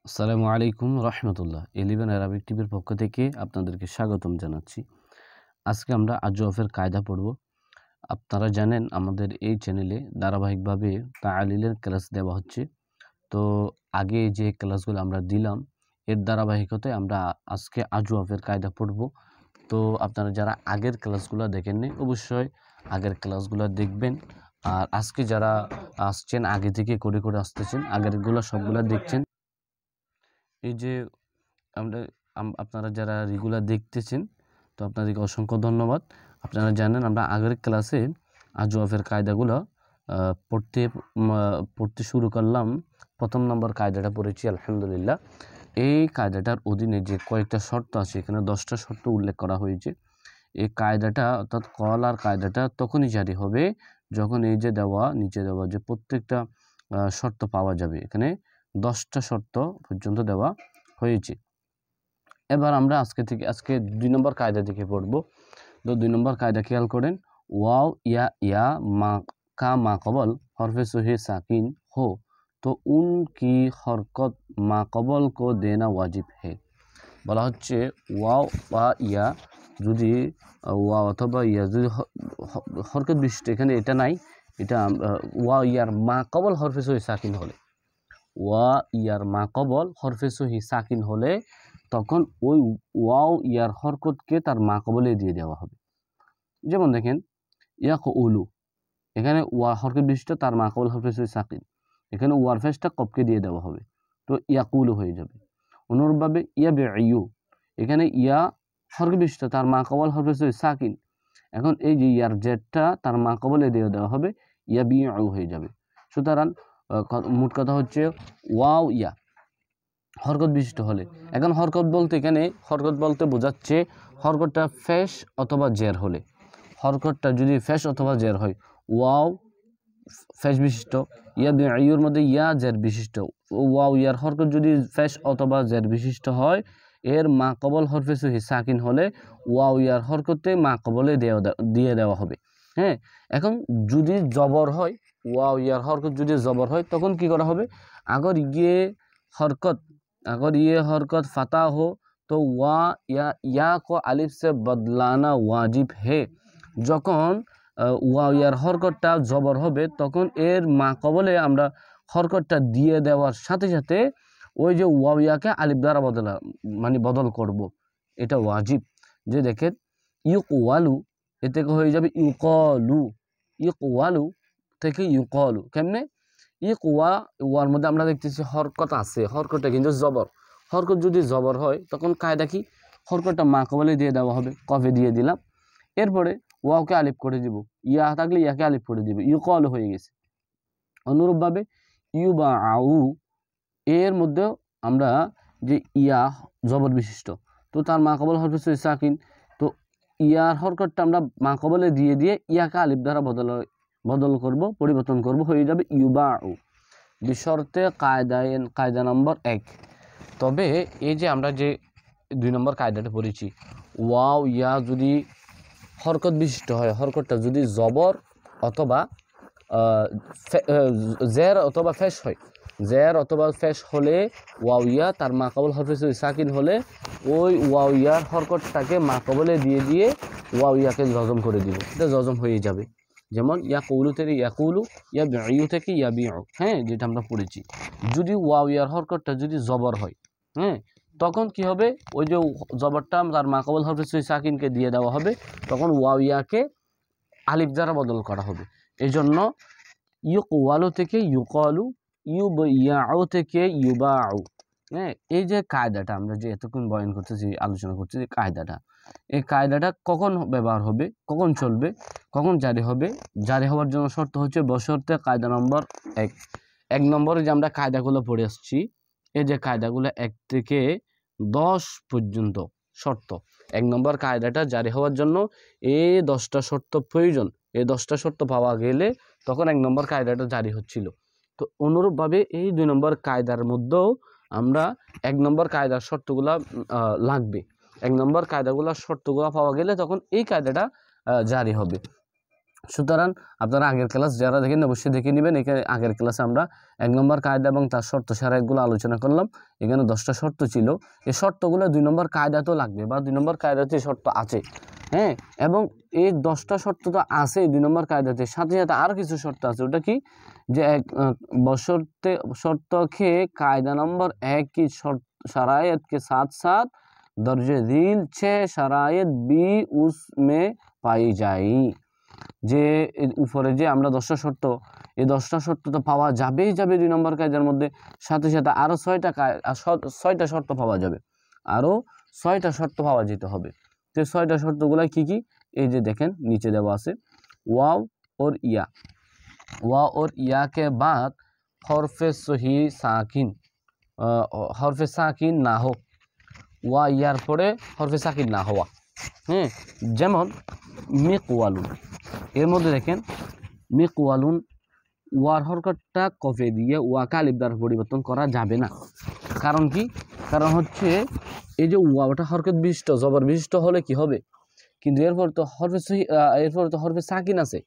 আসসালামু আলাইকুম রহমতুল্লাহ। 11 অ্যারাবিক টিভির পক্ষ থেকে আপনাদেরকে স্বাগতম জানাচ্ছি। আজকে আমরা আজওয়াফের কায়দা পড়ব। আপনারা জানেন আমাদের এই চ্যানেলে ধারাবাহিকভাবে তাআলিলের ক্লাস দেওয়া হচ্ছে। তো আগে যে ক্লাসগুলো আমরা দিলাম এর ধারাবাহিকতায় আমরা আজকে আজওয়াফের কায়দা পড়ব। তো আপনারা যারা আগের ক্লাসগুলো দেখেননি অবশ্যই আগের ক্লাসগুলো দেখবেন। আর আজকে যারা আসছেন আগে থেকে করে আসতেছেন আগেরগুলো সবগুলো দেখছেন। এই যে আমরা আপনারা যারা রেগুলার দেখতেছেন তো আপনাদেরকে অসংখ্য ধন্যবাদ। আপনারা জানেন আমরা আগের ক্লাসে আজওয়াফের কায়দাগুলো পড়তে শুরু করলাম। প্রথম নম্বর কায়দাটা পড়েছি আলহামদুলিল্লাহ। এই কায়দাটার অধীনে যে কয়েকটা শর্ত আছে এখানে 10টা শর্ত উল্লেখ করা হয়েছে। এই কায়দাটা অর্থাৎ কল আর কায়দাটা তখনই জারি হবে যখন এই যে নিচে দেওয়া যে প্রত্যেকটা শর্ত পাওয়া যাবে। এখানে 10টা শর্ত পর্যন্ত দেওয়া হয়েছে। এবার আমরা আজকে 2 নম্বর কায়দা থেকে পড়ব। তো 2 নম্বর কায়দা খেয়াল করেন, ওয়াও ইয়া মা কবল হরফে সহি সাকিন हो तो उनकी हरकत মা কবল को देना वाजिब है। বলা হচ্ছে ওয়াও বা ইয়া যদি ওয়া অথবা ইয়া যদি হরকত বিশিষ্ট, এখানে এটা নাই, এটা ওয়া ইয়ার মা কবল হরফে সহি সাকিন হলে, ওয়া ইয়ার মা কবল হরফে সহি সাকিন হলে তখন ওই ওয়াও ইয়ার হরকতকে তার মা কবলে দিয়ে দেওয়া হবে। যেমন দেখেন ইয়াকউলু, এখানে ওয়া হরকত বিশিষ্ট তার মা কবল হরফে সহি সাকিন, এখানে ওয়ার ফেসটা কবকে দিয়ে দেওয়া হবে, তো ইয়াকুলু হয়ে যাবে। অনুরূপভাবে ইয়াবিউ, এখানে ইয়া হরকত বিশিষ্ট তার মা কবল হরফে সহি সাকিন, এখন এই যে ইয়ার জেডটা তার মা কবলে দিয়ে দেওয়া হবে, ইয়াবিউ হয়ে যাবে। সুতরাং মোট কথা হচ্ছে ওয়াও ইয়া হরকত বিশিষ্ট হলে, এখন হরকত বলতে এখানে হরকত বলতে বোঝাচ্ছে হরকতটা ফেশ অথবা জের হলে, হরকতটা যদি ফেশ অথবা জের হয়, ওয়াও ফেশ বিশিষ্ট, ইয়ার মধ্যে ইয়া জের বিশিষ্ট, ওয়াও ইয়ার হরকত যদি ফেশ অথবা জের বিশিষ্ট হয় এর মা কবল হরফে সহি সাকিন হলে ওয়াও ইয়ার হরকতে মা কবলে দিয়ে দেওয়া হবে। হ্যাঁ, এখন যদি জবর হয়, ওয়াও ইয়ার হরকত যদি জবর হয় তখন কি করা হবে, আগর ये हरकत फता हो तो वा या को अलिफ से बदलाना वाजिब है। যখন ওয়া ইয়ার হরকতটা জবর হবে তখন এর মা কবলে আমরা হরকতটা দিয়ে দেওয়ার সাথে সাথে ওই যে ওয়া ইয়াকে আলিফ দ্বারা বদল করব, এটা ওয়াজিব। যে দেখেন ইউকওয়ালু, এ থেকে হয়ে যাবে ইউকলু, ইউকওয়ালু থেকে ইউকলু। কেমনে ওয়ার মধ্যে আমরা দেখতেছি হরকত আছে, হরকতটা কিন্তু জবর, হরকত যদি জবর হয় তখন কায়দা কি, হরকতটা মা কবলে দিয়ে দেওয়া হবে, কফে দিয়ে দিলাম, এরপরে ওয়াওকে আলিফ করে দিব, ইয়া থাকলে ইয়াকে আলিফ করে দিব, ইউকল হয়ে গেছে। অনুরূপভাবে ইউবাউ, এর মধ্যেও আমরা যে ইয়া জবর বিশিষ্ট, তো তার মা কবল হরফে সহি সাকিন, তো ইয়ার হরকতটা আমরা মা কবলে দিয়ে ইয়াকে আলিফ দ্বারা পরিবর্তন করব, হয়ে যাবে ইউবাউ বিশর্তে কায়দা নম্বর 1। তবে এই যে আমরা যে 2 নম্বর কায়দাটা পড়েছি, ওয়াও ইয়া যদি হরকত বিশিষ্ট হয়, হরকতটা যদি জবর অথবা জের অথবা ফেশ হয়, জের অথবা ফেশ হলে ওয়াও ইয়া তার মা কবল হরফে সহি সাকিন হলে ওই ওয়াও ইয়ার হরকতটাকে মা কবলে দিয়ে ওয়াও ইয়াকে জজম করে দিব, এটা জজম হয়ে যাবে। যেমন ইয়াকুলু থেকে ইয়াকুলু, ইয়াবিউ থেকে ইয়াবিউ, হ্যাঁ, যেটা আমরা পড়েছি। যদি ওয়াও ইয়ার হরকতটা যদি জবর হয়, হ্যাঁ, তখন কি হবে, ওই যে জবরটা তার মা কবল হরফে সহি সাকিনকে দিয়ে দেওয়া হবে, তখন ওয়াও ইয়াকে আলিফ দ্বারা বদল করা হবে। এই জন্য ইউকওয়ালু থেকে ইউকলু, ইউবাউ থেকে ইউবাউ। হ্যাঁ, এই যে কায়দাটা আমরা যে এতক্ষণ বয়ান করতেছি, আলোচনা করতেছি, কায়দাটা, এই কায়দাটা কখন ব্যবহার হবে, কখন চলবে, কখন জারি হবে, জারি হওয়ার জন্য শর্ত হচ্ছে বশর্তে কায়দা নম্বর 1। 1 নম্বরে যে আমরা কায়দাগুলো পড়ে আসছি, এই যে কায়দাগুলো 1 থেকে 10 পর্যন্ত শর্ত, 1 নম্বর কায়দাটা জারি হওয়ার জন্য এই 10টা শর্ত প্রয়োজন। এই 10টা শর্ত পাওয়া গেলে তখন 1 নম্বর কায়দাটা জারি হচ্ছিল। তো অনুরূপভাবে এই 2 নম্বর কায়দার মধ্যেও আমরা 1 নম্বর কায়দার শর্তগুলা লাগবে। 1 নম্বর কায়দাগুলোর শর্তগুলো পাওয়া গেলে তখন এই কায়দাটা জারি হবে। সুতরাং আপনারা আগের ক্লাস যারা দেখেন অবশ্যই দেখে নেবেন। এখানে আগের ক্লাসে আমরা 1 নম্বর কায়দা এবং তার শর্ত সারাইতগুলো আলোচনা করলাম। এখানে 10টা শর্ত ছিল। এই শর্তগুলো 2 নম্বর কায়দাতেও লাগবে বা 2 নম্বর কায়দাতে শর্ত আছে, হ্যাঁ। এবং এই 10টা শর্ত তো আছে 2 নম্বর কায়দাতে, সাথে সাথে আরও কিছু শর্ত আছে। ওটা কি, যে शर्त के कायदा नंबर 1 की शरायत के साथ साथ दर्ज झील 6 शरायत भी उसमें पाई जाए। যে উপরে যে আমরা 10টা শর্ত, এই 10টা শর্ত তো পাওয়া যাবেই যাবে 2 নম্বর কায়দার মধ্যে, সাথে সাথে আরও 6টা শর্ত পাওয়া যাবে, আরও 6টা শর্ত পাওয়া যেতে হবে। তো 6টা শর্তগুলো কি কি, এই যে দেখেন নিচে দেওয়া আছে। ওয়াও और या, वाव और या के बाद हर्फ सही साकिन, हर्फ साकिन ना हो, ওয়া ইয়ার পরে হরফে সাকিন না হওয়া, হ্যাঁ। যেমন মিকওয়ালুন, এর মধ্যে দেখেন মিকওয়ালুন, ওয়ার হরকতটা কফে দিয়ে ওয়াকে আলিফ দ্বারা পরিবর্তন করা যাবে না। কারণ কি, কারণ হচ্ছে এই যে ওয়াটা হরকত বিশিষ্ট জবর বিশিষ্ট হলে কি হবে, কিন্তু এরপর তো হরফে সাকিন আছে,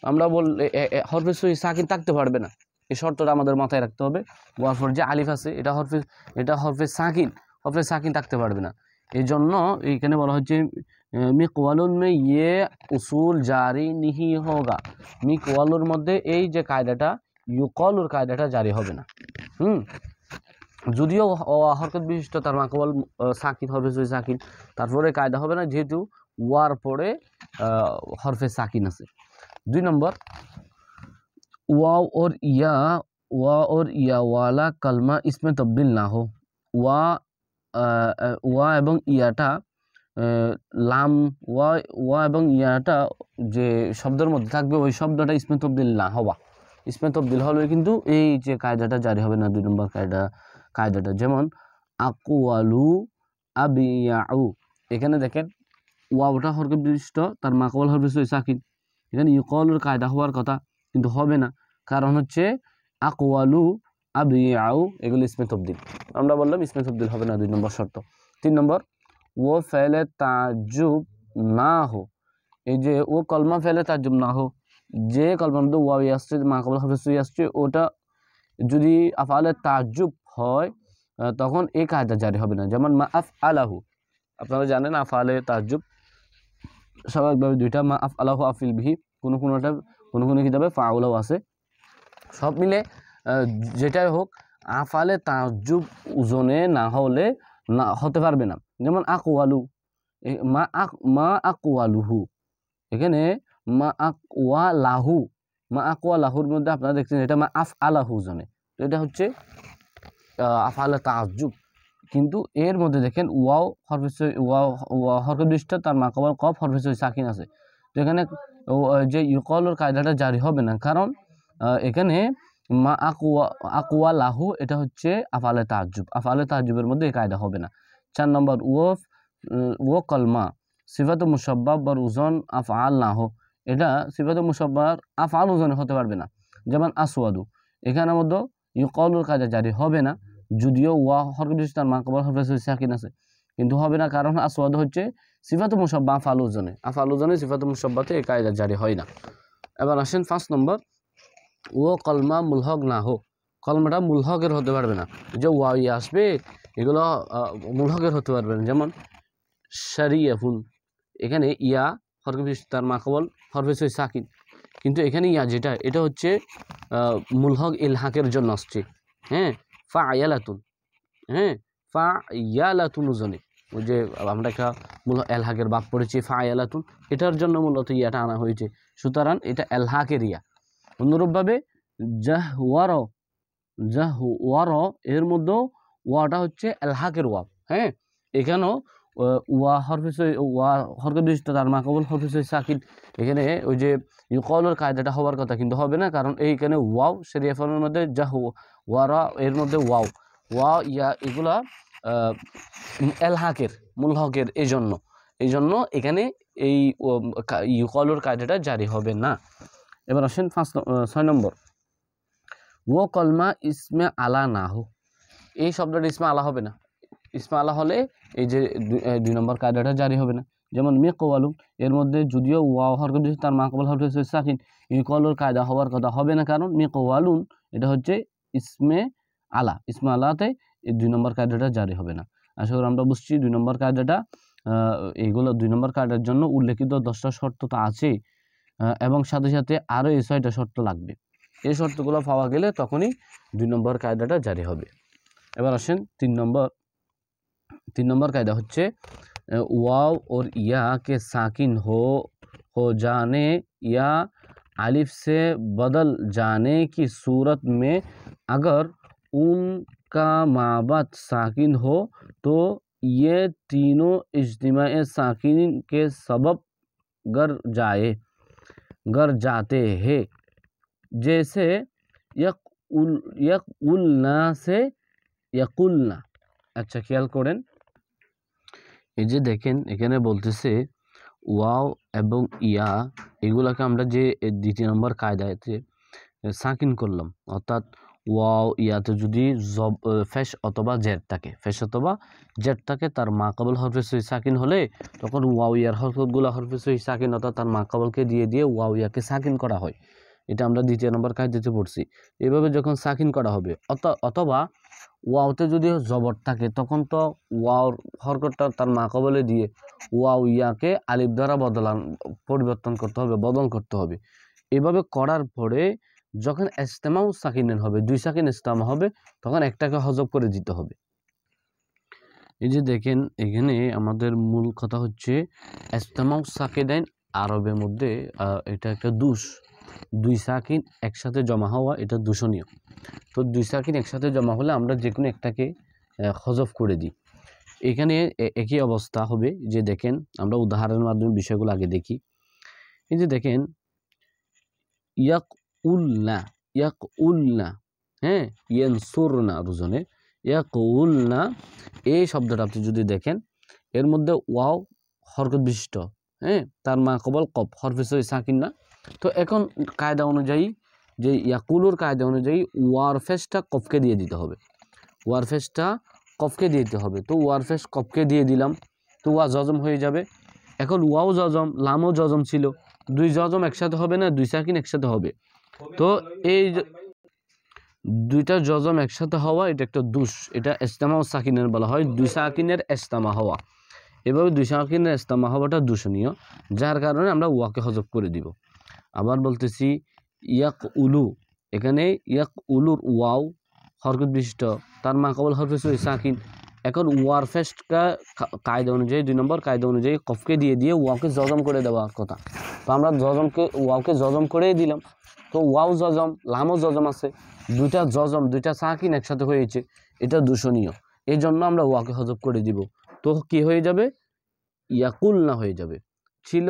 আমরা বললে হরফে সহি সাকিন থাকতে পারবে না। এই শর্তটা আমাদের মাথায় রাখতে হবে। ওয়ার পর যে আলিফ আছে এটা হরফে সাকিন থাকতে পারবে না। এই জন্য এইখানে বলা হচ্ছে মিকওয়ালুন মে ইয়ে উসুল জারি নিহি হোগা, মিকওয়ালুর মধ্যে এই যে কায়দাটা ইউকলুর কায়দাটা জারি হবে না। যদিও হরকত বিশিষ্ট তার মাকওয়াল সাকিন, হরফে সহি সাকিন, তারপরে কায়দা হবে না যেহেতু ওয়ার পরে হরফে সাকিন আছে। 2 নম্বর वाव और या वाला कलमा इसमें तब्दील ना हो। ওয়া এবং ইয়াটা লাম ওয়া এবং ইয়াটা যে শব্দের মধ্যে থাকবে ওই শব্দটা ইসমে তবদিল না হওয়া, ইসমে তবদিল হলে কিন্তু এই যে কায়দাটা জারি হবে না 2 নম্বর কায়দাটা। যেমন আকুয়ালু আবিয়াউ, এখানে দেখেন ওয়াওটা হরকত বিশিষ্ট তার মাকওয়াল হরফে সহি সাকিন, এখানে ইউকলুর কায়দা হওয়ার কথা কিন্তু হবে না, কারণ হচ্ছে আকওয়ালু আবিয়াউ এগুলো ইসমে তবদিল, আমরা বললাম ইসমে তবদিল হবে না 2 নম্বর শর্ত। 3 নম্বর ও ফেলে তাজ্জুব না হো, এই যে ও কলমা ফেলে তাজ্জুব না হো, যে কলমার মধ্যে ওয়াও আসছে মাকওয়াল হরফে সহি আসছে, ওটা যদি আফআলে তাজ্জুব হয় তখন এই কায়দা জারি হবে না। যেমন মা আফআলাহু, আপনারা জানেন আফআলে তাজ্জুব স্বাভাবিকভাবে 2টা, মা আফআলাহু আফিল বিহি, কোনো কিতাবে ফাউলাও আছে, সব মিলে যেটাই হোক আফআলে তাজ্জুব ওজনে না হলে না হতে পারবে না। যেমন আকওয়ালু, মা আকওয়ালুহু, এখানে মা আকওয়ালাহুর মধ্যে আপনারা দেখছেন এটা মা আফআলাহু ওজনে, তো এটা হচ্ছে আফআলে তাজ্জুব, কিন্তু এর মধ্যে দেখেন ওয়াও হরফে বিশিষ্ট তার মাকওয়াল কফ হরফে সহি সাকিন আছে, তো এখানে যে ইউকলুর কায়দাটা জারি হবে না, কারণ এখানে মা আকওয়া লাহু এটা হচ্ছে আফআলে তাজ্জুবের মধ্যে এই কায়দা হবে না। 4 নম্বর ও কলমা সিফাত মুশাব্বাহ বর ওজন আফআল না হো, এটা সিফাত মুশাব্বাহ আফআল ওজনে হতে পারবে না। যেমন আসওয়াদু, এখানের মধ্যে ইউকলুর কায়দা জারি হবে না, যদিও ওয়া হরফে বিশিষ্ট তার মাকওয়াল হরফে সহি সাকিন আছে, কিন্তু হবে না, কারণ আসওয়াদ হচ্ছে সিফাত মুশাব্বাহ আফআল ওজনে সিফাত মুশাব্বাহতে এই কায়দা জারি হয় না। এবার আসেন 5 নম্বর ও কলমা মুলহক না হো, কলমাটা মুলহকের হতে পারবে না, যে ওয়াই আসবে এগুলো মুলহকের হতে পারবে না। যেমন শারিয়াফুন, এখানে ইয়া হরফে বিশিষ্ট তার মাকওয়াল হরফে সহি সাকিন, কিন্তু এখানে ইয়া যেটা এটা হচ্ছে মুলহক ইলহাকের জন্য আসছে, হ্যাঁ। ফায়ালাতুন, হ্যাঁ, ফায়ালাতুন ওজনে, ওই যে আমরা একটা এলহাকের বাপ পড়েছি ফায়ালাতুন, এটার জন্য মূলত ইয়াটা আনা হয়েছে, সুতরাং এটা এলহাকের ইয়া। অনুরূপভাবে জাহওয়ার এর মধ্যেও ওয়াটা হচ্ছে এলহাকের ওয়া, হ্যাঁ। এখানেও ওয়া হরফে বিশিষ্ট তার মাকওয়াল হরফে সহি সাকিন, এখানে ওই যে ইউকলুর কায়দাটা হওয়ার কথা কিন্তু হবে না, কারণ এইখানে ওয়াও শরিয়াফের মধ্যে জাহওয়ারা এর মধ্যে ওয়া ইয়া এগুলা এলহাকের মুলহকের, এই জন্য এখানে এই ইউকলুর কায়দাটা জারি হবে না। এবার আসেন 6 নম্বর ও কলমা ইসমে আলা না হো, এই শব্দটা ইসমে আলা হবে না, ইসমে আলা হলে এই যে 2 নম্বর কায়দাটা জারি হবে না। যেমন মিকওয়ালুন, এর মধ্যে যদিও ওয়াও হরকত বিশিষ্ট তার মাকাবল হরফ সাকিন, ইকলুর কায়দা হওয়ার কথা হবে না, কারণ মিকওয়ালুন এটা হচ্ছে ইসমে আলা, ইসমে আলাতে এই 2 নম্বর কায়দাটা জারি হবে না। আশা করি আমরা বুঝছি 2 নম্বর কায়দাটা। এইগুলো 2 নম্বর কায়দার জন্য উল্লেখিত 10টা শর্ত তো আছেই, এবং সাথে সাথে আরও এই 6টা শর্ত লাগবে। এই শর্তগুলো পাওয়া গেলে তখনই 2 নম্বর কায়দাটা জারি হবে। এবার আসেন 3 নম্বর कायदा হচ্ছে वाव और या के साकिन हो जाने या अलिफ से बदल जाने की सूरत में अगर उनका माबद साकिन हो तो ये तीनों इज्तिमाए साकिन के सबब गर जाते हैं, जैसे यकुलना से यकुलना। अच्छा ख्याल करें, এই যে দেখেন এখানে বলতেছে ওয়াও এবং ইয়া এগুলাকে আমরা যে 2 নম্বর কায়দাতে সাকিন করলাম, অর্থাৎ ওয়াও ইয়াতে যদি ফেশ অথবা জের থাকে, তার মাকাবল হরফে সহি সাকিন হলে তখন ওয়াও ইয়ার হরকতগুলো হরফে সহি সাকিন, অর্থাৎ তার মাকাবলকে দিয়ে ওয়াও ইয়াকে সাকিন করা হয়। এটা আমরা 2 নম্বর কায়দাতে পড়ছি। এভাবে যখন সাকিন করা হবে, অথবা ওয়াওতে যদি জবর থাকে তখন তো ওয়াওর হরকতটা তার মাকাবলে দিয়ে ওয়াও ইয়াকে আলিফ দ্বারা পরিবর্তন করতে হবে, বদল করতে হবে। এভাবে করার পরে যখন ইস্তেমাউ সাকিনের হবে, 2 সাকিন ইস্তেমা হবে, তখন একটাকে হজব করে দিতে হবে। এই যে দেখেন এখানে আমাদের মূল কথা হচ্ছে ইস্তেমাউ সাকিনাইন আরবের মধ্যে এটা একটা দোষ। 2 সাকিন একসাথে জমা হওয়া এটা দূষণীয়। তো 2 সাকিন একসাথে জমা হলে আমরা যে কোনো একটাকে হজব করে দিই। এখানে একই অবস্থা হবে। যে দেখেন আমরা উদাহরণের মাধ্যমে বিষয়গুলো আগে দেখি। এই যে দেখেন ইয়াকউলনা, হ্যাঁ, ইয়ানসুরনা রুজনে ইয়াকউলনা, এই শব্দটা আপনি যদি দেখেন এর মধ্যে ওয়াও হরকত বিশিষ্ট, হ্যাঁ, তার মাকাবল কফ হরফে সহি সাকিন না। তো এখন কায়দা অনুযায়ী, যে ইয়াকুলুর কায়দা অনুযায়ী ওয়ারফেসটা কফকে দিয়ে দিতে হবে, ওয়ারফেসটা কফকে দিয়ে দিতে হবে। তো ওয়ারফেস কফকে দিয়ে দিলাম, তো ওয়া জজম হয়ে যাবে। এখন ওয়াও জজম, লামও জজম ছিল, 2 জজম একসাথে হবে না, 2 সাকিন একসাথে হবে। তো এই 2টা জজম একসাথে হওয়া এটা একটা দোষ, এটা ইস্তেমাউ সাকিনের বলা হয়, 2 সাকিনের ইস্তেমা হওয়া। এভাবে 2 সাকিনের ইস্তেমা হওয়াটা দূষণীয়, যার কারণে আমরা ওয়াকে হজব করে দিব। আবার বলতেছি ইয়াকউলু, এখানে ইয়াকউলুর ওয়াও হরকত বিশিষ্ট, তার মাকাবল হরফে সহি সাকিন। এখন ওয়ারফেসটা কায়দা অনুযায়ী 2 নম্বর কায়দা অনুযায়ী কফকে দিয়ে ওয়াকে জজম করে দেওয়ার কথা। তো আমরা ওয়াকে জজম করেই দিলাম। তো ওয়াও জজম, লামও জজম আছে, 2টা জজম 2টা সাকিন একসাথে হয়েছে, এটা দূষণীয়। এই জন্য আমরা ওয়াকে হজব করে দিব। তো কি হয়ে যাবে? ইয়াকুলনা হয়ে যাবে। ছিল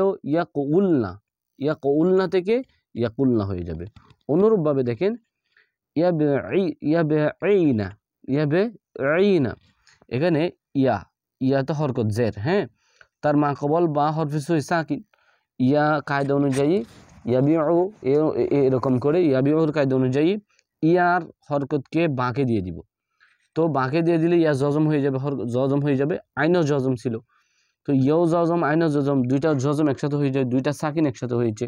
ইয়াকুলনা থেকে ইয়াকুলনা হয়ে যাবে। অনুরূপভাবে দেখেন ইয়াবঈনা, এখানে ইয়াতে হরকত জের, হ্যাঁ, তার মাকাবল বা হরফে সহি সাকিন। ইয়া কায়দা অনুযায়ী ইয়াবিউ, এরকম করে ইয়াবিউর কায়দা অনুযায়ী ইয়ার হরকতকে বাঁকে দিয়ে দিব। তো বাঁকে দিয়ে দিলে ইয়া জজম হয়ে যাবে, জজম হয়ে যাবে। আইনও জজম ছিল, তো ইয়াও জজম আইনও জজম, 2টা জজম একসাথে হয়ে যায়, 2টা সাকিন একসাথে হয়েছে।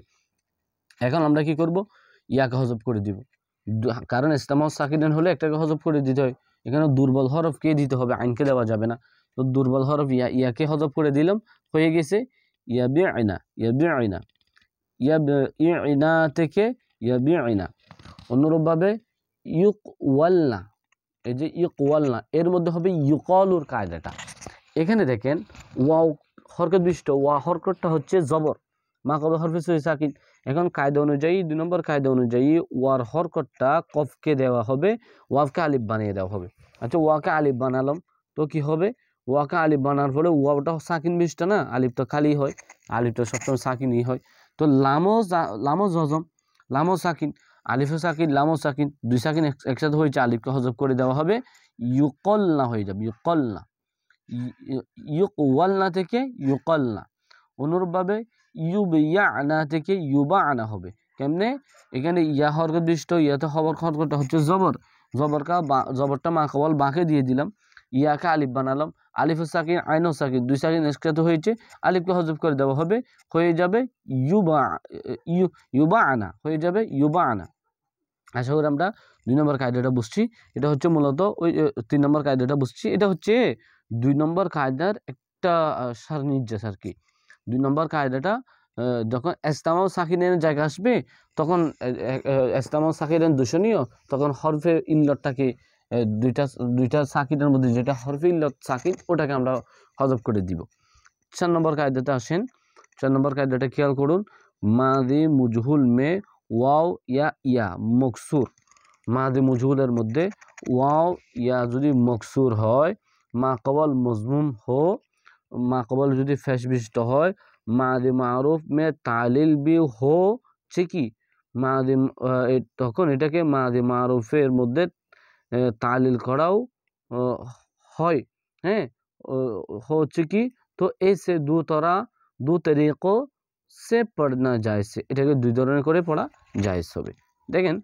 এখন আমরা কি করব? ইয়াকে হজব করে দিব, কারণ ইস্তেমাউ সাকিনান হলে একটাকে হজব করে দিতে হয়। এখানে দুর্বল হরফকে দিতে হবে, আইনকে দেওয়া যাবে না। তো দুর্বল হরফ ইয়াকে হজব করে দিলাম, হয়ে গেছে ইয়াবিউনা থেকে ইয়াবিউনা। অনুরূপভাবে ইউকওয়ালনা, এই যে ইউকওয়ালনা এর মধ্যে হবে ইউকলুর কায়দাটা। এখানে দেখেন ওয়াও হরকত বিশিষ্ট, ওয়া হরকতটা হচ্ছে জবর, মাকাবল হরফে সহি সাকিন। এখন কায়দা অনুযায়ী 2 নম্বর কায়দা অনুযায়ী ওয়ার হরকতটা কফকে দেওয়া হবে, ওয়াকে আলিফ বানিয়ে দেওয়া হবে। আচ্ছা ওয়াকে আলিফ বানালাম, তো কি হবে? ওয়াকে আলিফ বানার পরে ওয়াটা সাকিন বিশিষ্ট না, আলিফটা খালি হয়, আলিফটা সবসময় সাকিনই হয়। তো লামও জজম, লামও সাকিন, আলিফও সাকিন, লামও সাকিন, 2 সাকিন একসাথে হয়েছে, আলিফকে হজব করে দেওয়া হবে, ইউকলনা হয়ে যাবে, ইউকলনা। ইউকওয়ালনা থেকে ইউকলনা। অনুরূপভাবে ইউবিয়ানা থেকে ইউবাআনা হবে। কেমনে? এখানে ইয়া হরকত বিশিষ্ট, ইয়াতে হরকতটা হচ্ছে জবরটা মাকাবল বাঁকে দিয়ে দিলাম, ইয়াকে আলিফ বানালাম, আলিফ সাকিন আইন সাকিন, দুই সাকিন একসাথে হয়েছে, আলিফকে হজফ করে দেওয়া হবে, হয়ে যাবে ইউবা আনা, হয়ে যাবে ইউবা আনা। আশা করি আমরা 2 নম্বর কায়দাটা বুঝছি। এটা হচ্ছে মূলত ওই 3 নম্বর কায়দাটা বুঝছি। এটা হচ্ছে 2 নম্বর কায়দার একটা সার নির্যাস আর কি। 2 নম্বর কায়দাটা যখন ইস্তেমাউ সাকিনের জায়গা আসবে তখন ইস্তেমাউ সাকিনের দূষণীয়, তখন হরফে ইল্লতটাকে দুইটা সাকিনের মধ্যে যেটা হরফে ইল্লত সাকিন ওটাকে আমরা হজফ করে দিব। 4 নম্বর কায়দাতে আসেন। 4 নম্বর কায়দাটা খেয়াল করুন, মাদি মুজহুল মে ওয়াও ইয়া মকসুর। মাদি মুজহুলের মধ্যে ওয়াও ইয়া যদি মকসুর হয়, মা কবল মজমুম হো, মা কবল যদি ফেশ বিশিষ্ট হয়, মাদি মারুফ মে তালিল বি হো কি মাদি, তখন এটাকে মাদি মারুফের মধ্যে তালিল করাও হয়। হ্যাঁ, হচ্ছে কি, তো এসে দু তরিকো সে পড়না জায়েজ, এটাকে 2 ধরনের করে পড়া জায়েজ হবে। দেখেন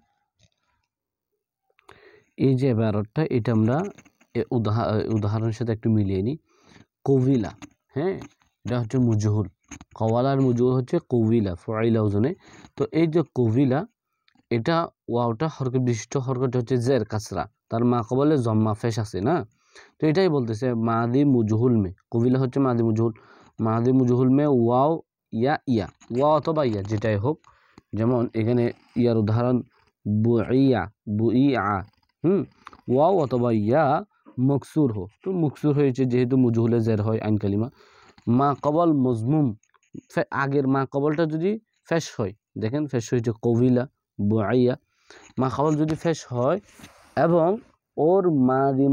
এই যে ইবারতটা, এটা আমরা উদাহরণের সাথে একটু মিলিয়ে নিই। কবিলা, হ্যাঁ, এটা হচ্ছে মুজহুল, কওয়ালার মুজহুল হচ্ছে কবিলা ফাইলা ওজনে। তো এই যে কবিলা, এটা ওয়াওটা হরকত বিশিষ্ট, হরকতটা হচ্ছে জের কাসরা, তার মা কবলে জম্মা ফেশ আছে না। তো এটাই বলতেছে মাদি মুজহুল মে, কবিলা হচ্ছে মাদি মুজহুল মে ওয়াও ইয়া ওয়া অথবা ইয়া যেটাই হোক, যেমন এখানে ইয়ার উদাহরণ বুইয়া ওয়াও অথবা ইয়া মকসুর হো, তো মকসুর হয়েছে যেহেতু মুজহুলে জের হয় আইন কালিমা। মা কবল মজমুম, আগের মা কবলটা যদি ফেশ হয়, দেখেন ফেশ হয়েছে কবিলা বুইয়া, মা কবল যদি ফেশ হয় এবং ওর মাদি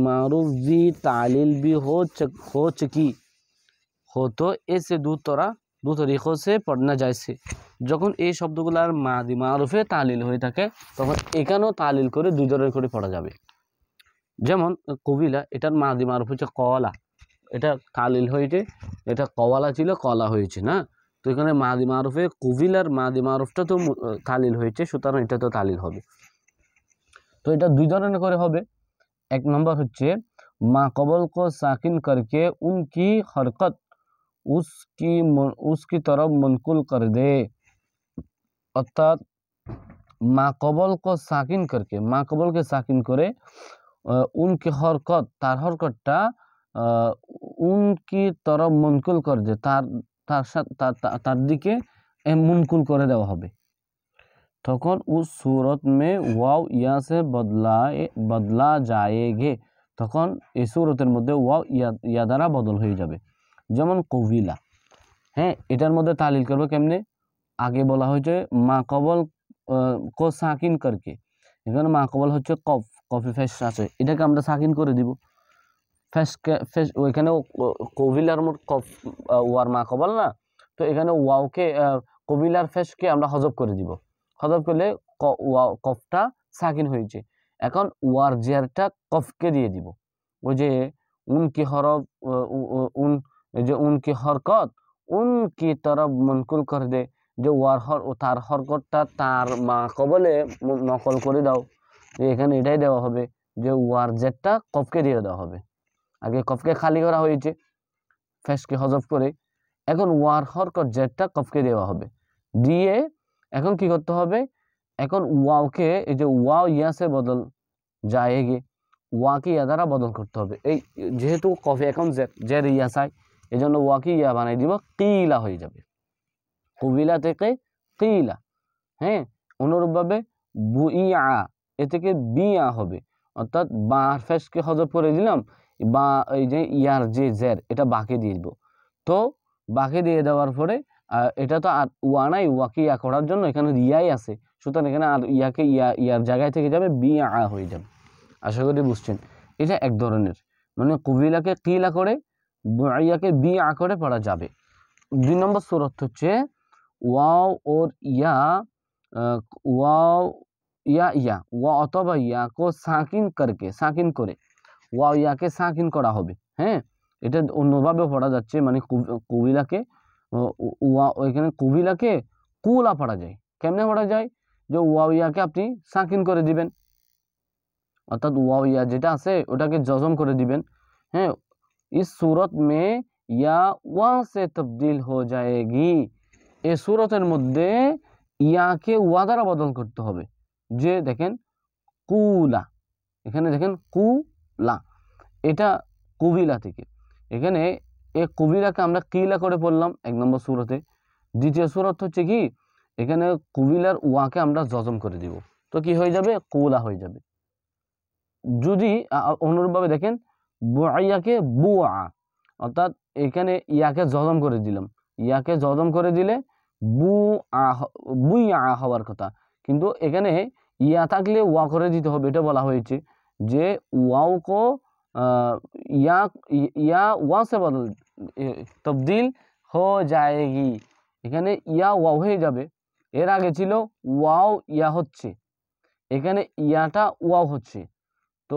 মারুফ বি तालील भी हो चुकी हो तो ऐसे दो तरीकों से पढ़ना जायज़। যখন এই শব্দগুলার মাদি মারুফে তালিল হয়ে থাকে তখন এখানেও তালিল করে 2 ধরনের করে পড়া যাবে। যেমন কবিলা, এটার মাদি মারুফ হচ্ছে কওয়ালা, এটা তালিল হয়েছে, এটা কওয়ালা ছিল কলা হয়েছে না। তো এখানে মাদি মারুফে কবিলার মাদি মারুফটা তো তালিল হয়েছে, সুতরাং এটা তো তালিল হবে। তো এটা 2 ধরনের করে হবে। এক নম্বর হচ্ছে মা কবল কো সাকিন করকে উনকি হরকত उसकी तरफ मुनकुल कर दे, অর্থাৎ মা কবল কো সাকিন করকে, মা কবলকে সাকিন করে উনকি হরকত, তার হরকতটা উনকি তরফ মুনকুল করে দে, তার দিকে মুনকুল করে দেওয়া হবে। তখন উস सूरत में ওয়াও ইয়া সে বদলা जाएगे, তখন এই সূরতের মধ্যে ওয়াও ইয়া দ্বারা বদল হয়ে যাবে। যেমন কবিলা, হ্যাঁ, এটার মধ্যে তালিল করবে কেমনে, আগে বলা হয়েছে মা কবল কো সাকিন করকে, এখানে মা কবল হচ্ছে কফি ফেস আছে, এটাকে আমরা সাকিন করে দিব। ফেস ওইখানে কবিলার মোট কফ ওয়ার মা কবল না, তো এখানে ওয়াওকে কবিলার ফেসকে আমরা হজব করে দিব। হজব করলে কফটা সাকিন হয়েছে। এখন ওয়ার জেরটা কফকে দিয়ে দিব। ওই যে উনকি হরফ উনকি হরকত উনকি তরফ মুনকুল করে দে, যে তার হরকতটা তার মা কবলে নকল করে দাও। এখানে এটাই দেওয়া হবে যে ওয়ার জেরটা কফকে দিয়ে দেওয়া হবে। আগে কফকে খালি করা হয়েছে ফেসকে হজব করে, এখন ওয়ার হরকত জেরটা কফকে দেওয়া হবে। দিয়ে এখন কি করতে হবে, এখন ওয়াওকে, এই যে ওয়াও ইয়াসে বদল যায়গে, ওয়াকে ইয়া দ্বারা বদল করতে হবে। এই যেহেতু কফে এখন জের ইয়াসাই, এই জন্য ওয়াকে ইয়া বানাই দিব, কিলা হয়ে যাবে, কবিলা থেকে কিলা। হ্যাঁ, অনুরূপভাবে বুইয়া, এ থেকে বিয়া হবে, অর্থাৎ বা ফেসকে হজব করে দিলাম, বা এই যে ইয়ার যে জের এটা বাকে দিয়ে দিব। তো বাকে দিয়ে দেওয়ার পরে এটা তো আর ওয়া নাই, ওয়াকে ইয়া করার জন্য এখানে রিয়াই আছে, সুতরাং এখানে আর ইয়াকে ইয়ার জায়গায় থেকে যাবে বিয়া হয়ে যাবে। আশা করি বুঝছেন। এটা এক ধরনের, মানে কবিলাকে কিলা করে বুইয়াকে বিয়া করে পড়া যাবে। 2 নম্বর সূরত হচ্ছে ওয়াও और ইয়া ওয়া অথবা ইয়া কো সাকিন করকে, সাকিন করে ওয়া ইয়াকে সাকিন করা হবে। হ্যাঁ, এটা অন্যভাবে পড়া যাচ্ছে, মানে কবিলাকে ওয়া, ওইখানে কবিলাকে কুলা পড়া যায়। কেমনে পড়া যায়, যে ওয়া ইয়াকে আপনি সাকিন করে দিবেন, অর্থাৎ ওয়া ইয়া যেটা আছে ওটাকে জজম করে দিবেন। हैं, इस सूरत में या वा से तब्दील हो जाएगी। এই सूरतेर মধ্যে ইয়াকে ওয়া দ্বারা বদল করতে হবে। যে দেখেন কুলা, এখানে দেখেন কুলা, এটা কুবিলা থেকে। এখানে এই কুবিলাকে আমরা কিলা করে পড়লাম 1 নম্বর সূরাতে। দ্বিতীয় সূরত হচ্ছে কি, এখানে কুবিলার ওয়াকে আমরা জজম করে দিব, তো কি হয়ে যাবে, কুলা হয়ে যাবে। যদি অনুরূপভাবে দেখেন বুআইয়াকে বুআ, অর্থাৎ এখানে ইয়াকে জজম করে দিলাম, ইয়াকে জজম করে দিলে বুইয়া হওয়ার কথা, কিন্তু এখানে ইয়া থাকলে ওয়া করে দিতে হবে। এটা বলা হয়েছে যে ওয়াও কো या ওয়া সে বদল তবদিল হো যায়গি, এখানে ইয়া ওয়াও হয়ে যাবে। এর আগে ছিল ওয়াও ইয়া হচ্ছে, এখানে ইয়াটা ওয়াও হচ্ছে, তো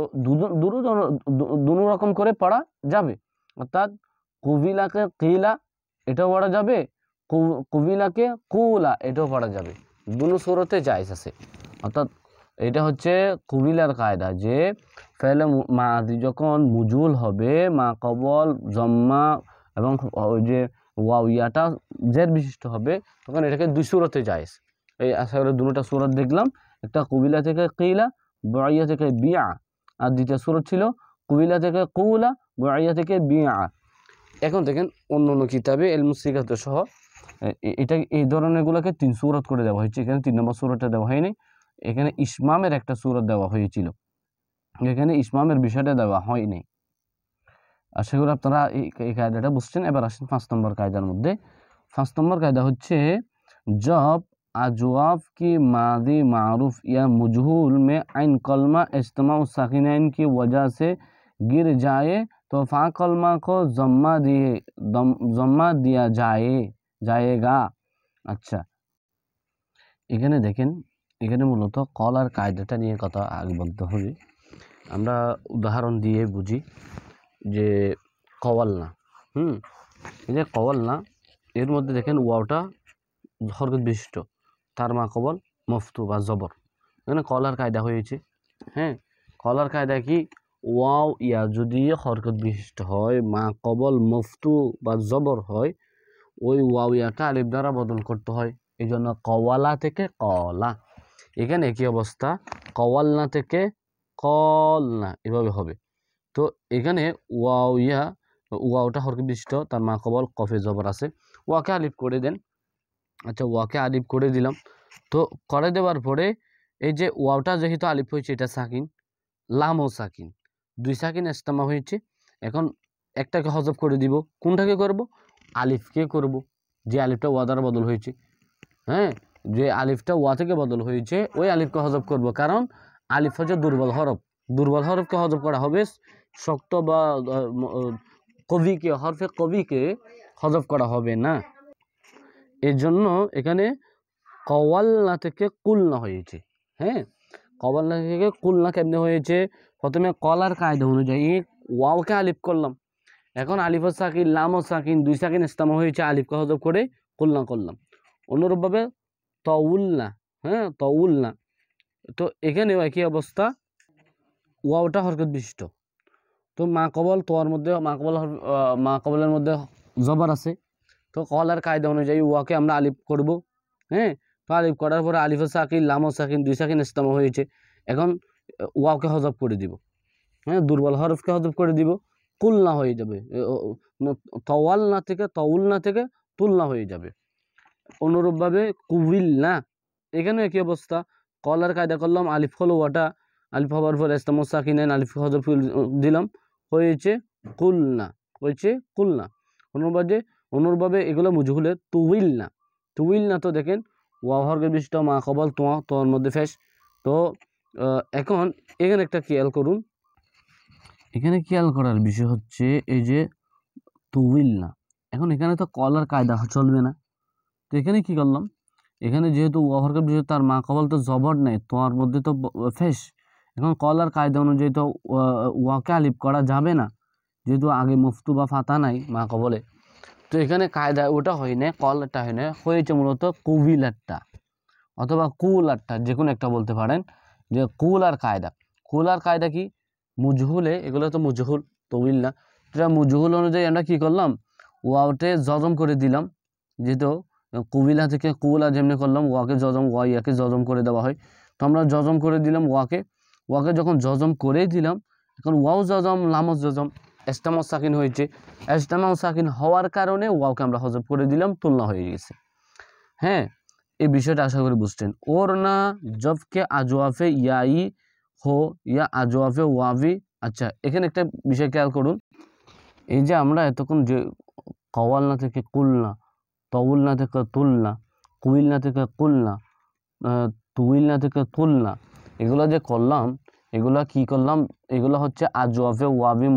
দুটো রকম করে পড়া যাবে। অর্থাৎ কুবিলাকে কিলা এটাও পড়া যাবে, কুবিলাকে কুলা এটাও পড়া যাবে, দুটো সূরতে জায়েজ আছে। অর্থাৎ এটা হচ্ছে কুবিলার কায়দা, যে ফেলে মাদি যখন মুজুল হবে, মা কবল জম্মা এবং ওই যে ওয়াও ইয়াটা জের বিশিষ্ট হবে, তখন এটাকে দুই সূরতে জায়েজ। এই আশা করি দুটোটা সূরত দেখলাম, একটা কুবিলা থেকে কিলা, বুআইয়া থেকে বিআ, আর দ্বিতীয় সূরত ছিল কুবিলা থেকে কুলা, বুআইয়া থেকে বিআ। এখন দেখেন অন্য অন্য কিতাবে ইলমুস সিগাত সহ এটা এই ধরনেরগুলোকে 3 সূরত করে দেওয়া হয়েছে। এখানে 3 নম্বর সূরতটা দেওয়া হয়নি, এখানে ইসমামের একটা সূরত দেওয়া হয়েছিল, এখানে ইসমামের বিষয়টা দেওয়া হয়নি। আশা করি আপনারা এই কায়দাটা বুঝছেন। এবার আসেন 5 নম্বর কায়দার মধ্যে। 5 নম্বর কায়দা হচ্ছে जब अजवाफ की मादी मारूफ या मजहूल में आइन कलमा इज्तिमा साकिनैन की वजह से गिर जाए तो फा कलमा को जम्मा दिया जाएगा। अच्छा, এখানে দেখেন, এখানে মূলত কলার কায়দাটা নিয়ে কথা আগে বলতে হবে। আমরা উদাহরণ দিয়ে বুঝি যে কওয়ালনা, এই যে কওয়ালনা, এর মধ্যে দেখেন ওয়াওটা হরকত বিশিষ্ট, তার মা কবল মফতু বা জবর, এখানে কলার কায়দা হয়েছে। হ্যাঁ, কলার কায়দা কি, ওয়াও ইয়া যদি হরকত বিশিষ্ট হয়, মা কবল মফতু বা জবর হয়, ওই ওয়াও ইয়াটা আলিফ দ্বারা বদল করতে হয়। এই জন্য কওয়ালা থেকে কলা, এখানে একই অবস্থা, কওয়ালনা থেকে কলনা এভাবে হবে। তো এখানে ওয়াও ইয়া, ওয়াওটা হরকত বিশিষ্ট, তার মা কবল কফে জবর আছে, ওয়াকে আলিফ করে দেন। আচ্ছা, ওয়াকে আলিফ করে দিলাম, তো করে দেওয়ার পরে এই যে ওয়াওটা যেহেতু আলিফ হয়েছে, এটা সাকিন, লামও সাকিন, 2 সাকিন ইস্তেমা হয়েছে। এখন একটাকে হজব করে দিব, কোনটাকে করব, আলিফকে করব, যে আলিফটা ওয়া দ্বারা বদল হয়েছে। হ্যাঁ, যে আলিফটা ওয়া থেকে বদল হয়েছে ওই আলিফকে হজব করব, কারণ আলিফ হচ্ছে দুর্বল হরফ, দুর্বল হরফকে হজব করা হবে, শক্ত বা কবিকে, হরফে কবিকে হজব করা হবে না। এর জন্য এখানে কওয়ালনা থেকে কুলনা হয়েছে। হ্যাঁ, কওয়ালনা থেকে কুলনা কেমনে হয়েছে, প্রথমে কলার কায়দা অনুযায়ী ওয়াওকে আলিফ করলাম, এখন আলিফ সাকিন, লাম সাকিন, 2 সাকিন ইস্তেমা হয়েছে, আলিফকে হজব করে কুলনা করলাম। অনুরূপভাবে তউলনা, হ্যাঁ তউলনা, তো এখানেও একই অবস্থা, ওয়াওটা হরকত বিশিষ্ট, তো মা কবল তোয়ার মধ্যে মা কবলের মধ্যে জবর আছে, তো কলার কায়দা অনুযায়ী ওয়াকে আমরা আলিফ করব। হ্যাঁ, তো আলিফ করার পরে আলিফ সাকিন, লাম সাকিন, 2 সাকিন ইস্তেমা হয়েছে, এখন ওয়াওকে হজব করে দিব। হ্যাঁ, দুর্বল হরফকে হজব করে দিব, কুলনা হয়ে যাবে, তওয়ালনা থেকে তউলনা থেকে তুলনা হয়ে যাবে। অনুরূপভাবে কুবিলনা, এখানেও একই অবস্থা, কলার কায়দা করলাম, আলিফ হলো ওয়াটা, আলিফ হওয়ার পর ইস্তেমা সাকিনাইন, আলিফ হজব দিলাম, হয়েছে কুলনা, হয়েছে কুলনা। অনুরূপভাবে এগুলো মুজহুলের তুইলনা, তুইলনা, তো দেখেন ওয়াও হরফের বিশিষ্ট, মা কবল তোয়া, তোয়ার মধ্যে ফেস। তো এখন এখানে একটা খেয়াল করুন, এখানে খেয়াল করার বিষয় হচ্ছে এই যে তুইলনা, এখন এখানে তো কলার কায়দা চলবে না, তো এখানে কি করলাম, এখানে যেহেতু ওয়া হরফের বিশিষ্ট, তার মা কবল তো জবর নেই, তোয়ার মধ্যে তো ফেস, এখন কলার কায়দা অনুযায়ী তো ওয়াকে আলিফ করা যাবে না, যেহেতু আগে মুফতু বা ফাতা নাই মা কবলে। তো এখানে কায়দা ওটা হয় না, কলারটা হয় না, হয়েছে মূলত কুবিলারটা অথবা কুলারটা, যে কোনো একটা বলতে পারেন, যে কুলার কায়দা। কুলার কায়দা কি, মুজহুলে, এগুলো তো মুজহুল তউইল না, এটা মুজহুল অনুযায়ী আমরা কি করলাম, ওয়াওতে জজম করে দিলাম, যেহেতু কুবিলা থেকে কুলা যেমনি করলাম ওয়াকে জজম, ওয়াইয়াকে জজম করে দেওয়া হয়, তো আমরা জজম করে দিলাম ওয়াকে যখন জজম করেই দিলাম, এখন ওয়াও জজম লামজ জজম এস্তামাও সাকিন হয়েছে, এস্তামাও সাকিন হওয়ার কারণে ওয়াওকে আমরা হজব করে দিলাম, তুলনা হয়ে গেছে। হ্যাঁ, এই বিষয়টা আশা করি বুঝছেন। ওর না জবকে আজওয়াফে ইয়াই হো ইয়া আজওয়াফে ওয়াভি। আচ্ছা, এখানে একটা বিষয় খেয়াল করুন, এই যে আমরা এতক্ষণ যে কওয়ালনা থেকে কুলনা, তউলনা থেকে তুলনা, কুইলনা থেকে কুলনা, তুইলনা থেকে তুলনা, এগুলো যে করলাম, এগুলা কি করলাম, এগুলো হচ্ছে আজওয়াফে ওয়াভি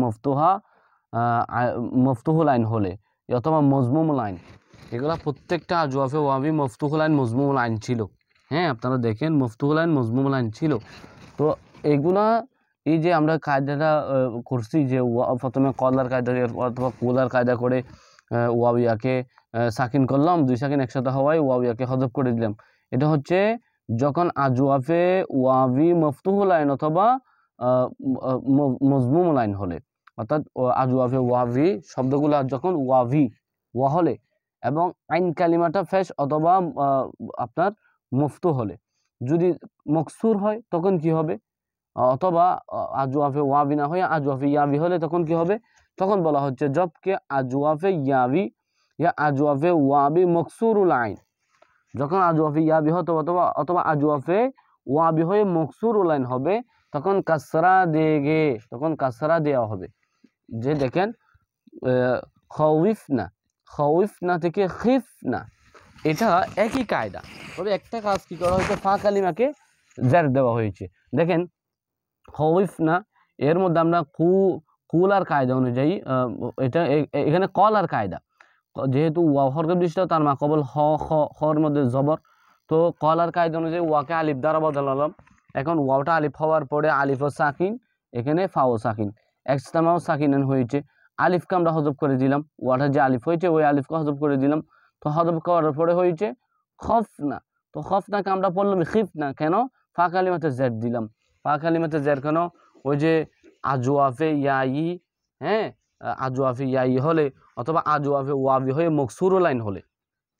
মফতুহুল আইন হলে অথবা মজমুমুল আইন, এগুলা প্রত্যেকটা আজওয়াফে ওয়াভি মফতুহুল আইন মজমুমুল আইন ছিল। হ্যাঁ, আপনারা দেখেন মফতুহুল আইন মজমুমুল আইন ছিল। তো এগুলা এই যে আমরা কায়দাটা করছি যে প্রথমে কলার কায়দা অথবা কুলার কায়দা করে ওয়াবিয়াকে সাকিন করলাম, দুই সাকিন একসাথে হওয়ায় ওয়াবিয়াকে হজব করে দিলাম, এটা হচ্ছে যখন আজওয়াফে ওয়াভি মফতুহুল আইন অথবা মজমুমুল আইন হলে, অর্থাৎ আজওয়াফে ওয়াভি শব্দগুলো যখন ওয়াভি ওয়া হলে এবং আইন কালিমাটা ফেশ অথবা আপনার মফতু হলে, যদি মকসুর হয় তখন কি হবে, অথবা আজওয়াফে ওয়াবি না হয়ে আজওয়াফে ইয়াবি হলে তখন কি হবে, তখন বলা হচ্ছে জবকে আজওয়াফে ইয়াবি ইয়া আজওয়াফে ওয়াবি মকসুরুল আইন, যখন আজওয়াফে ইয়াবি হতো অথবা অথবা আজওয়াফে ওয়াবি হয়ে মকসুরুল আইন হবে, তখন কাসরা দেগে, তখন কাসরা দেওয়া হবে। যে দেখেন খাউফনা, খাউফনা থেকে খিফনা, এটা একই কায়দা, তবে একটা কাজ কি করা হয়েছে, ফা কালিমাকে জের দেওয়া হয়েছে। দেখেন খাউফনা, এর মধ্যে আমরা কুলার কায়দা অনুযায়ী এটা এখানে কলার কায়দা, যেহেতু ওয়া হরফ দৃষ্ট তার মাকবল হ খ খর মধ্যে জবর, তো কলার কায়দা অনুযায়ী ওয়াকে আলিফ দ্বারা বদলালাম। এখন ওয়াটা আলিফ হওয়ার পরে আলিফ ও সাকিন, এখানে ফাও সাকিন, একস্তামাও সাকিনান হয়েছে, আলিফকে আমরা হজব করে দিলাম, ওয়াটা যে আলিফ হয়েছে ওই আলিফকে হজব করে দিলাম, তো হজব করার পরে হয়েছে খফনা, তো খফনাকে আমরা পড়লাম খিফনা, কেন, ফা কালিমাতে জেড দিলাম, ফা কালিমাতে জেড কেন, ওই যে আজওয়াফে ইয়াই, হ্যাঁ আজওয়াফে ইয়াই হলে অথবা আজওয়াফে ওয়াবি হয়ে মকসুরুল আইন হলে,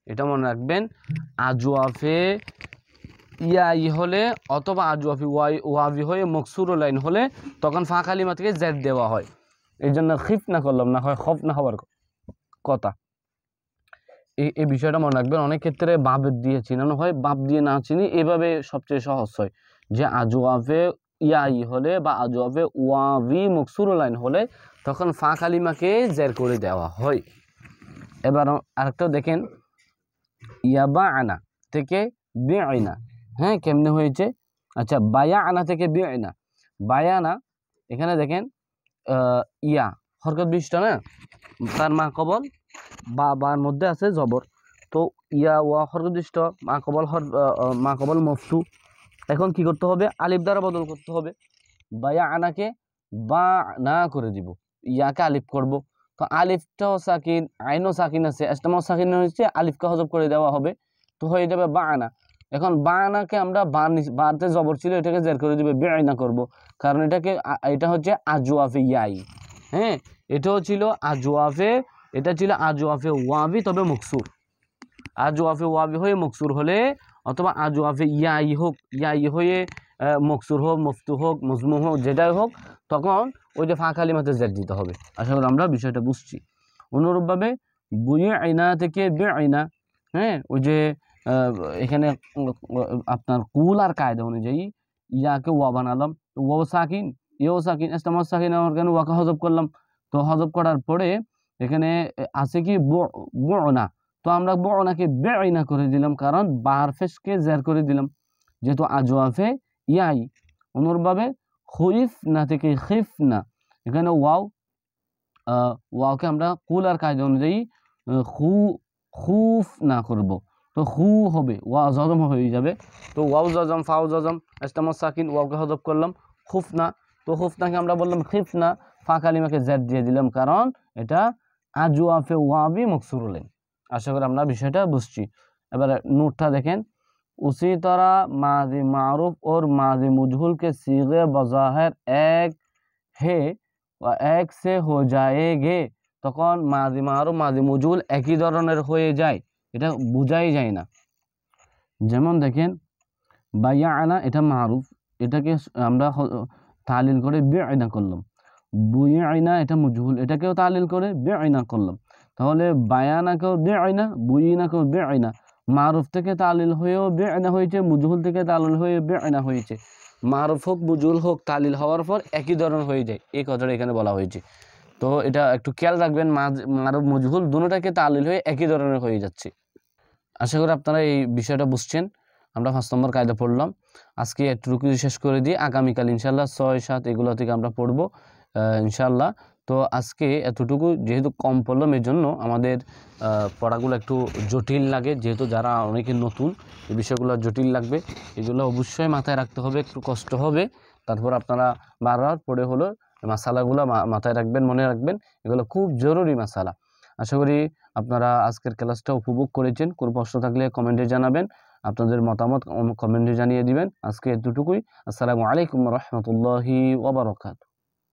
এটা মনে রাখবেন, আজওয়াফে ইয়াই হলে অথবা আজওয়াফি ওয়াবি হয়ে মকসুরুল আইন হলে তখন ফা কালিমা থেকে জেড দেওয়া হয়, এই জন্য খিফ না করলাম, না হয় খফ না হওয়ার কথা। এই বিষয়টা মনে রাখবেন। অনেক ক্ষেত্রে বাপ দিয়ে চিনানো হয়, বাপ দিয়ে না চিনি, এভাবে সবচেয়ে সহজ হয় যে আজওয়াফে ইয়াই হলে বা আজওয়াফে ওয়াবি মকসুরুল আইন হলে তখন ফা কালিমাকে জের করে দেওয়া হয়। এবার আরেকটা দেখেন, ইয়াবা আনা থেকে বিআইনা, হ্যাঁ কেমনে হয়েছে, আচ্ছা বায়া আনা থেকে বিআইনা, বায়ানা, এখানে দেখেন ইয়া হরকত বিশটা না, তার মা কবল বার মধ্যে আছে জবর, তো ইয়া ওয়া হরকত বিশিষ্ট মা কবল মফসু, এখন কি করতে হবে, আলিফ দ্বারা বদল করতে হবে, বায়া আনাকে বা না করে দিব, ইয়াকে আলিফ করব, তো আলিফটাও সাকিন আইনও সাকিন আছে, ইস্তেমাও সাকিন হয়েছে, আলিফকে হজব করে দেওয়া হবে, তো হয়ে যাবে বা আনা। এখন বা আনাকে আমরা বাতে জবর ছিল এটাকে জের করে দিবে বেআইনা করব, কারণ এটা হচ্ছে আজওয়াফে ইয়াই, হ্যাঁ এটাও ছিল আজওয়াফে, এটা ছিল আজওয়াফে ওয়াবি তবে মকসুর, আজওয়াফে ওয়াবি হয়ে মকসুর হলে অথবা আজওয়াফে ইয়াই হোক, ইয়াই হয়ে মকসুর হোক, মফতু হোক, মজমু হোক, যেটাই হোক, তখন ওই যে ফা কালিমাতে জের দিতে হবে। আশা করি আমরা বিষয়টা বুঝছি। অনুরূপভাবে বুয়ে আইনা থেকে বে আইনা, হ্যাঁ ওই যে এখানে আপনার কুল আর কায়দা অনুযায়ী ইয়াকে ওয়া বানালাম, ওয়াও সাকিন ইয়েও সাকিন, ইস্তেমাও সাকিন আমার কেন ওয়াকে হজব করলাম, তো হজব করার পরে এখানে আছে কি বুনা, তো আমরা বুনাকে বেআইনা করে দিলাম, কারণ বার ফেসকে জের করে দিলাম যেহেতু আজওয়াফে ইয়াই। অনুরূপভাবে খুইফ না থেকে খিফ না, এখানে ওয়াওকে আমরা কুল আর কায়দা অনুযায়ী খুফ না করব, তো খু হবে, ওয়া জজম হয়ে যাবে, তো ওয়াও জজম ফাও জজম ইস্তেমাও সাকিন, ওয়াওকে হজব করলাম খুফ না, তো খুফনাকে আমরা বললাম খিফ না, ফা কালিমাকে জেড দিয়ে দিলাম, কারণ এটা আজওয়াফে ওয়াবি মকসুরুল আইন। আশা করি আমরা বিষয়টা বুঝছি। এবারে নোটটা দেখেন, उसी तरह माजी मारूफ और माजी मजहूल के सीगे बज़ाहिर एक है এক সে হো যায়েগে, তখন মাজি মারুফ মাজি মজহুল একই ধরনের হয়ে যায়, এটা বোঝাই যায় না। যেমন দেখেন বাইয়ানা, এটা মারুফ, এটাকে আমরা তালিল করে বিআইনা করলাম। বুইআইনা এটা মজহুল, এটাকেও তালিল করে বিআইনা করলাম। তাহলে বায়ানাকেও বিআইনা, বুইনাকেও বিআইনা, মারুফ থেকে তালিল হয়েও বিআইনা হয়েছে, মজহুল থেকে তালিল হয়ে বিআইনা হয়েছে। মারুফ হোক মজহুল হোক তালিল হওয়ার পর একই ধরনের হয়ে যায়, এই কথাটা এখানে বলা হয়েছে। তো এটা একটু খেয়াল রাখবেন, মারুফ মজহুল দুটোটাকে তালিল হয়ে একই ধরনের হয়ে যাচ্ছে। আশা করি আপনারা এই বিষয়টা বুঝছেন। আমরা 5 নম্বর কায়দা পড়লাম, আজকে এতটুকু শেষ করে দিই। আগামীকাল ইনশাল্লাহ 6, 7 এগুলো থেকে আমরা পড়বো ইনশাল্লাহ। তো আজকে এতটুকু, যেহেতু কম পড়লাম এই জন্য আমাদের পড়াগুলো একটু জটিল লাগে, যেহেতু যারা অনেকে নতুন এই বিষয়গুলো জটিল লাগবে, এগুলো অবশ্যই মাথায় রাখতে হবে, একটু কষ্ট হবে। তারপর আপনারা বারবার পড়ে হলো মাসালাগুলো মাথায় রাখবেন, মনে রাখবেন, এগুলো খুব জরুরি মাসালা। আশা করি আপনারা আজকের ক্লাসটা উপভোগ করেছেন। কোনো প্রশ্ন থাকলে কমেন্টে জানাবেন, আপনাদের মতামত কমেন্টে জানিয়ে দিবেন। আজকে এতটুকুই। আসসালামু আলাইকুম ওয়া রাহমাতুল্লাহি ওয়া বারাকাতুহু।